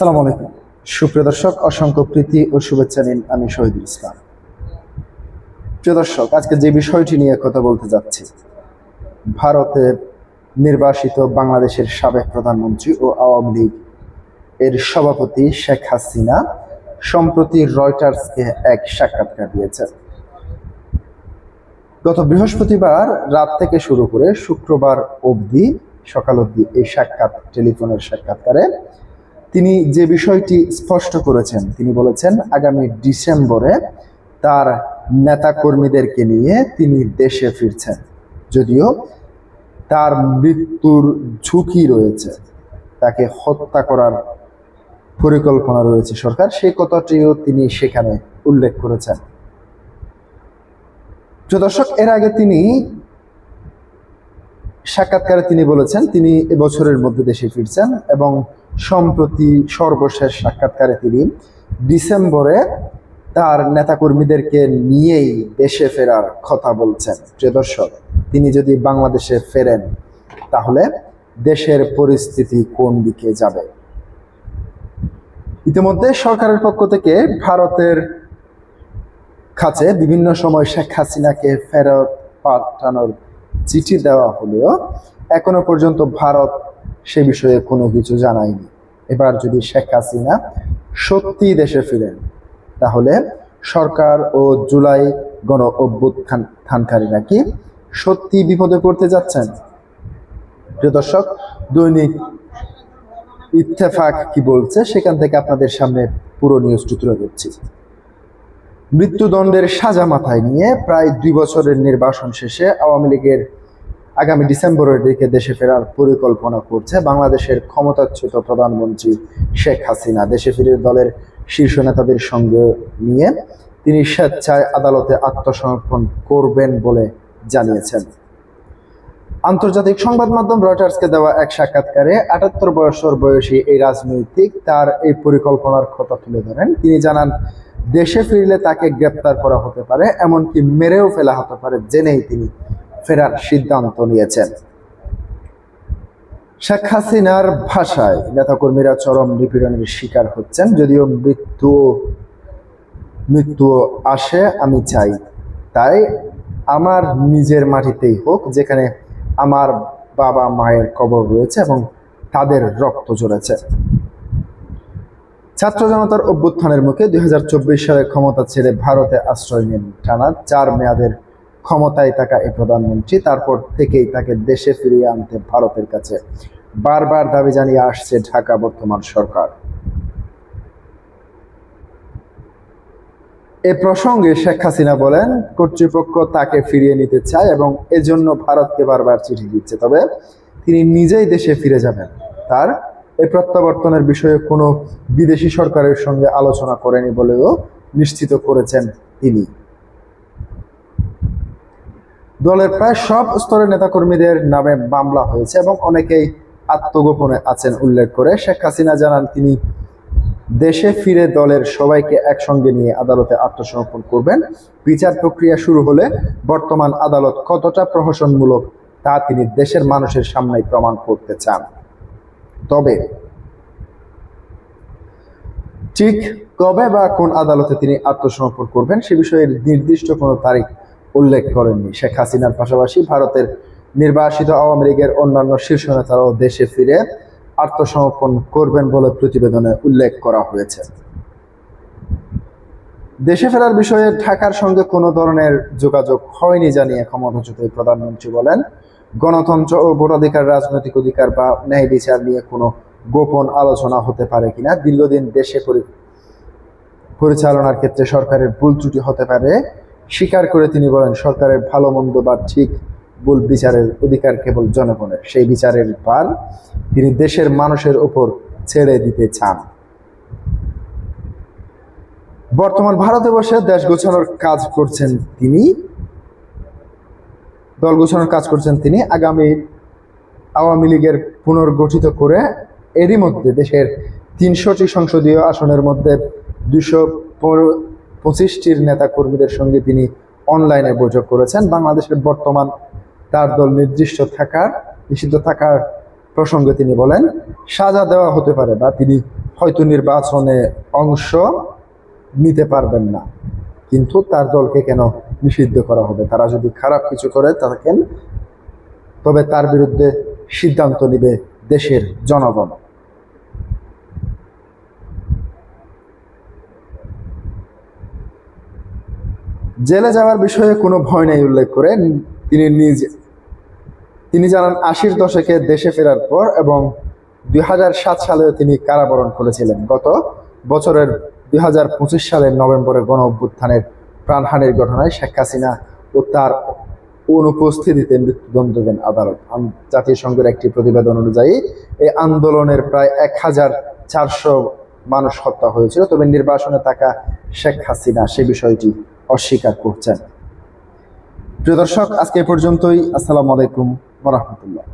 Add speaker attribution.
Speaker 1: আসসালামু আলাইকুম সুপ্রিয় দর্শক, অসংখ্য প্রীতি ও শুভেচ্ছা নিন। আমি শহীদুল ইসলাম। প্রিয় দর্শক, আজকে যে বিষয়টি নিয়ে কথা বলতে যাচ্ছি, ভারতের নির্বাসিত বাংলাদেশের সাবেক প্রধানমন্ত্রী ও আওয়ামী লীগ এর সভাপতি শেখ হাসিনা সম্প্রতি রয়টার্সকে এক সাক্ষাৎকার দিয়েছেন। গত বৃহস্পতিবার রাত থেকে শুরু করে শুক্রবার অবধি সকাল অবধি এই টেলিফোনের সাক্ষাৎকারে তিনি যে বিষয়টি স্পষ্ট করেছেন, তিনি বলেছেন আগামী ডিসেম্বরে তার নেতা কর্মীদেরকে নিয়ে তিনি দেশে ফিরছেন, যদিও তার মৃত্যুর ঝুঁকি রয়েছে, তাকে হত্যা করার পরিকল্পনা রয়েছে সরকার, সেই কথাটিও তিনি সেখানে উল্লেখ করেছেন। দর্শক, এর আগে তিনি সাক্ষাৎকারে তিনি বলেছেন তিনি এবছরের মধ্যে দেশে ফিরছেন এবং সম্প্রতি সর্বশেষ সাক্ষাৎকারে তিনি ডিসেম্বরে তার নেতাকর্মীদেরকে নিয়েই দেশে ফেরার কথা বলছেন। প্রিয় দর্শক, তিনি যদি বাংলাদেশে ফেরেন তাহলে দেশের পরিস্থিতি কোন দিকে যাবে? ইতিমধ্যে সরকারের পক্ষ থেকে ভারতের কাছে বিভিন্ন সময় শেখ হাসিনাকে ফেরত পাঠানোর চিঠি দেওয়া হলেও এখনো পর্যন্ত ভারত সে বিষয়ে কোনো কিছু জানায়নি। এবার যদি শেখ হাসিনা সত্যি দেশে ফিরেন তাহলে সরকার ও জুলাই গণ অভ্যুত্থানকারীরা কি সত্যি বিপদে পড়তে যাচ্ছেন? প্রিয় দর্শক, দৈনিক ইত্তেফাক কি বলছে সেখান থেকে আপনাদের সামনে পুরো নিউজটি তুলে ধরছি। মৃত্যুদণ্ডের সাজা মাথায় নিয়ে প্রায় 2 বছরের নির্বাসন শেষে আওয়ামী লীগের আগামী ডিসেম্বরের দিকে দেশে ফেরার পরিকল্পনা করছে বাংলাদেশের ক্ষমতাচ্যুত প্রধানমন্ত্রী শেখ হাসিনা। দেশে ফিরে দলের শীর্ষ নেতাদের সঙ্গে নিয়ে তিনি স্বেচ্ছায় আদালতে আত্মসমর্পণ করবেন বলে জানিয়েছেন। আন্তর্জাতিক সংবাদ মাধ্যম রয়টার্সকে দেওয়া এক সাক্ষাৎকারে 78 বছর বয়সী এই রাজনৈতিক তার এই পরিকল্পনার কথা তুলে ধরেন। তিনি জানান, দেশে ফিরলে তাকে গ্রেপ্তার করা হতে পারে, এমনকি মেরেও ফেলা হতে পারে, জেনেই তিনি ফেরার সিদ্ধান্ত নিয়েছেন। শেখ হাসিনার ভাষায় নেতাকর্মীরা চরম নিপীড়নের শিকার হচ্ছেন, যদিও মৃত্যু আসে আমি চাই, তাই আমার নিজের মাটিতেই হোক, যেখানে আমার বাবা মায়ের কবর রয়েছে এবং তাদের রক্ত ঝরেছে। ছাত্র জনতার অভ্যুত্থানের মুখে 2024 সালে ক্ষমতা ছেড়ে ভারতে আশ্রয় নেন টানা 4 মেয়াদের ক্ষমতায় থাকা এই প্রধানমন্ত্রী। তারপর থেকেই তাকে দেশে ফিরিয়ে আনতে ভারতের কাছে বারবার দাবি জানিয়ে আসছে ঢাকা বর্তমান সরকার। এ প্রসঙ্গে শেখ হাসিনা বলেন, কর্তৃপক্ষ তাকে ফিরিয়ে নিতে চায় এবং এজন্য ভারতকে বারবার চিঠি দিচ্ছে, তবে তিনি নিজেই দেশে ফিরে যাবেন। তার এই প্রত্যাবর্তনের বিষয়ে কোনো বিদেশি সরকারের সঙ্গে আলোচনা করেনি বলেও নিশ্চিত করেছেন তিনি। দলের প্রায় সব স্তরের নেতাকর্মীদের নামে মামলা হয়েছে এবং অনেকেই আত্মগোপনে আছেন উল্লেখ করে শেখ হাসিনা জানান, তিনি দেশে ফিরে দলের সবাইকে একসঙ্গে নিয়ে আদালতে আত্মসমর্পণ করবেন। বিচার প্রক্রিয়া শুরু হলে বর্তমান আদালত কতটা প্রহসনমূলক তা তিনি দেশের মানুষের সামনে প্রমাণ করতে চান। তবে ঠিক কবে বা কোন আদালতে তিনি আত্মসমর্পণ করবেন সে বিষয়ে নির্দিষ্ট কোনো তারিখ উল্লেখ করেননি। শেখ হাসিনার পাশাপাশি ভারতের নির্বাসিত আওয়ামী লীগের অন্যান্য শীর্ষ নেতারাও দেশে ফিরে আত্মসমর্পণ করবেন বলে প্রতিবেদনে উল্লেখ করা হয়েছে। দেশে ফেরার বিষয়ে ঢাকার সঙ্গে কোনো ধরনের যোগাযোগ হয়নি জানিয়ে ক্ষমতাচ্যুত প্রধানমন্ত্রী বলেন, গণতন্ত্র ও ভোটাধিকার, রাজনৈতিক অধিকার বা ন্যায় বিচার নিয়ে কোনো গোপন আলোচনা হতে পারে কিনা, দীর্ঘদিন দেশে পরিচালনার ক্ষেত্রে সরকারের ভুল ত্রুটি হতে পারে স্বীকার করে তিনি বলেন, সরকারের ভালো মন্দ বা ঠিক ভুল বিচারের অধিকার কেবল জনগণের, সেই বিচারের ভার তিনি দেশের মানুষের উপর ছেড়ে দিতে চান। বর্তমান ভারতে বসে দেশ গোছানোর কাজ করছেন তিনি, দল গোছানোর কাজ করছেন তিনি। আগামী আওয়ামী লীগের পুনর্গঠিত করে এরই মধ্যে দেশের 300টি সংসদীয় আসনের মধ্যে 225টির নেতা কর্মীদের সঙ্গে তিনি অনলাইনে বৈঠক করেছেন। বাংলাদেশের বর্তমান তার দল নিষিদ্ধ থাকার প্রসঙ্গে তিনি বলেন, সাজা দেওয়া হতে পারে বা তিনি হয়তো নির্বাচনে অংশ নিতে পারবেন না, কিন্তু তার দলকে কেন নিষিদ্ধ করা হবে? তারা যদি খারাপ কিছু করে থাকেন তবে তার বিরুদ্ধে সিদ্ধান্ত নেবে দেশের জনগণ। জেলে যাওয়ার বিষয়ে কোনো ভয় নেই উল্লেখ করে তিনি জানান ৮০-র দশকে দেশে ফেরার পর এবং ২০০৭ সালেও তিনি কারাবরণ করেছিলেন। গত বছরের ২০২৫ সালের নভেম্বরে গণ অভ্যুত্থানের প্রাণহানির ঘটনায় শেখ হাসিনা ও তার অনুপস্থিতিতে মৃত্যুদণ্ড দেন আদালত। জাতিসংঘের একটি প্রতিবেদন অনুযায়ী এই আন্দোলনের প্রায় ১,৪০০ মানুষ হত্যা হয়েছিল, তবে নির্বাসনে থাকা শেখ হাসিনা সে বিষয়টি অস্বীকার করছেন। প্রিয় দর্শক, আজকে এ পর্যন্তই। আসসালামু আলাইকুম ওয়া রাহমাতুল্লাহ।